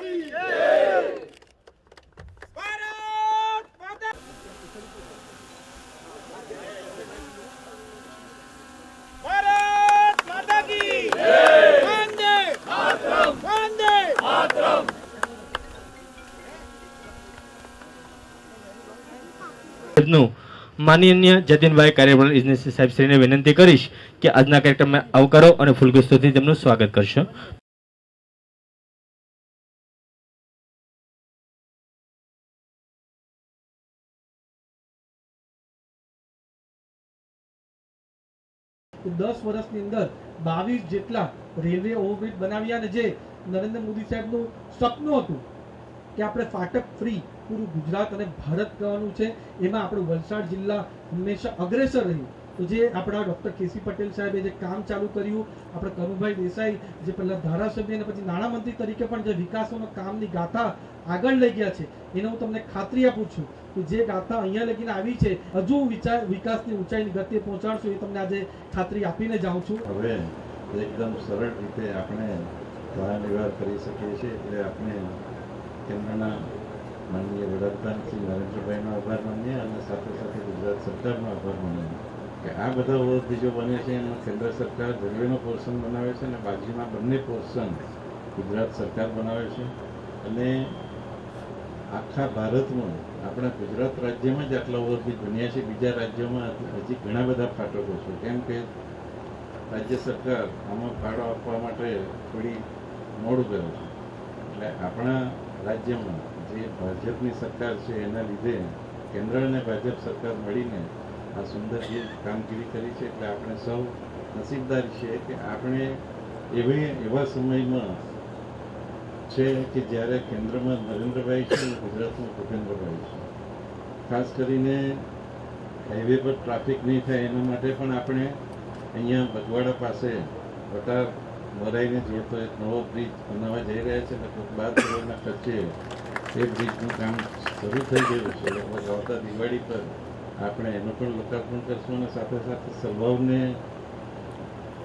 की जय। भारत माता की जय। वंदे मातरम, वंदे मातरम। માનનીય જતીનભાઈ કાર્યપ્રણાલી એજન્સી સાહેબ શ્રીને વિનંતી કરીશ કે આજના કાર્યક્રમમાં આવકારો અને ફૂલગુચ્છોથી તેમનું સ્વાગત કરશો. દસ વર્ષની અંદર 22 જેટલા રેલવે ઓવરબ્રિજ બનાવ્યા, અને જે નરેન્દ્ર મોદી સાહેબનું સપનું હતું કે આપણે ફાટક ફ્રી પૂરું ગુજરાત અને ભારત કરવાનું છે, એમાં આપણું વલસાડ જિલ્લા હંમેશા અગ્રેસર રહ્યું. તો જે આપણા ડૉક્ટર કેસી પટેલ સાહેબે જે કામ ચાલુ કર્યું, આપણે કનુભાઈ દેસાઈ જે પહેલા ધારાસભ્ય અને પછી નાણામંત્રી તરીકે પણ જે વિકાસોનો કામની ગાથા આગળ લઈ ગયા છે, એને હું તમને ખાતરી આપું છું કે જે ગાથા અહીંયા લગીને આવી છે, હજુ વિકાસની ઊંચાઈની ગતિએ પહોંચાડશું, એ તમને આજે ખાતરી આપીને જાઉં છું. હવે એકદમ સરળ રીતે આપણે વાહન વ્યવહાર કરી શકીએ છીએ. એટલે આપણે કેન્દ્રના માનનીય વડાપ્રધાન શ્રી નરેન્દ્રભાઈનો આભાર માનીએ અને સાથે સાથે ગુજરાત સરકારનો આભાર માનીએ કે આ બધા ઓવરબ્રિજો બને છે એમાં કેન્દ્ર સરકાર રેલવેનો પોર્શન બનાવે છે અને બાજુના બંને પોર્શન ગુજરાત સરકાર બનાવે છે. અને આખા ભારતમાં આપણા ગુજરાત રાજ્યમાં જ આટલા ઓવરબ્રિજ બન્યા છે. બીજા રાજ્યોમાં હજી ઘણા બધા ફાટકો છે, કેમ કે રાજ્ય સરકાર આમાં ફાળો આપવા માટે થોડી મોડું કરે છે. એટલે આપણા રાજ્યમાં જે ભાજપની સરકાર છે એના લીધે કેન્દ્ર અને ભાજપ સરકાર મળીને આ સુંદર જે કામગીરી કરી છે. એટલે આપણે સૌ નસીબદાર છીએ કે આપણે એવા સમયમાં છે કે જ્યારે કેન્દ્રમાં નરેન્દ્રભાઈ છે અને ગુજરાતમાં ભૂપેન્દ્રભાઈ છે. ખાસ કરીને હાઈવે પર ટ્રાફિક નહીં થાય એના માટે પણ આપણે અહીંયા બગવાડા પાસે વટાર મરાઈને જોડતો એક નવો બ્રિજ બનાવવા જઈ રહ્યા છે. લગભગ 12 કરોડના ખર્ચે એ બ્રિજનું કામ શરૂ થઈ ગયું છે. લગભગ આવતા દિવાળી પર આપણે એનું પણ લોકાર્પણ કરશું અને સાથે સાથે સલભાવને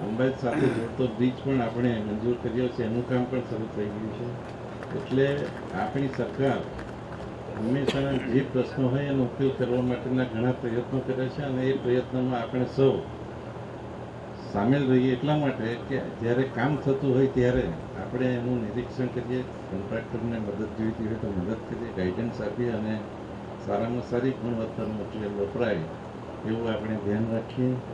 અંબાજ સાથે જોડતો બ્રિજ પણ આપણે મંજૂર કર્યો છે, એનું કામ પણ શરૂ થઈ ગયું છે. એટલે આપણી સરકાર હંમેશા જે પ્રશ્નો હોય એનો ઉકેલ કરવા માટેના ઘણા પ્રયત્નો કરે છે અને એ પ્રયત્નોમાં આપણે સૌ સામેલ રહીએ. એટલા માટે કે જ્યારે કામ થતું હોય ત્યારે આપણે એનું નિરીક્ષણ કરીએ, કોન્ટ્રાક્ટરને મદદ જોઈતી હોય તો મદદ કરીએ, ગાઈડન્સ આપીએ અને સારામાં સારી ગુણવત્તાનો મટીરિયલ વપરાય એવું આપણે ધ્યાન રાખીએ.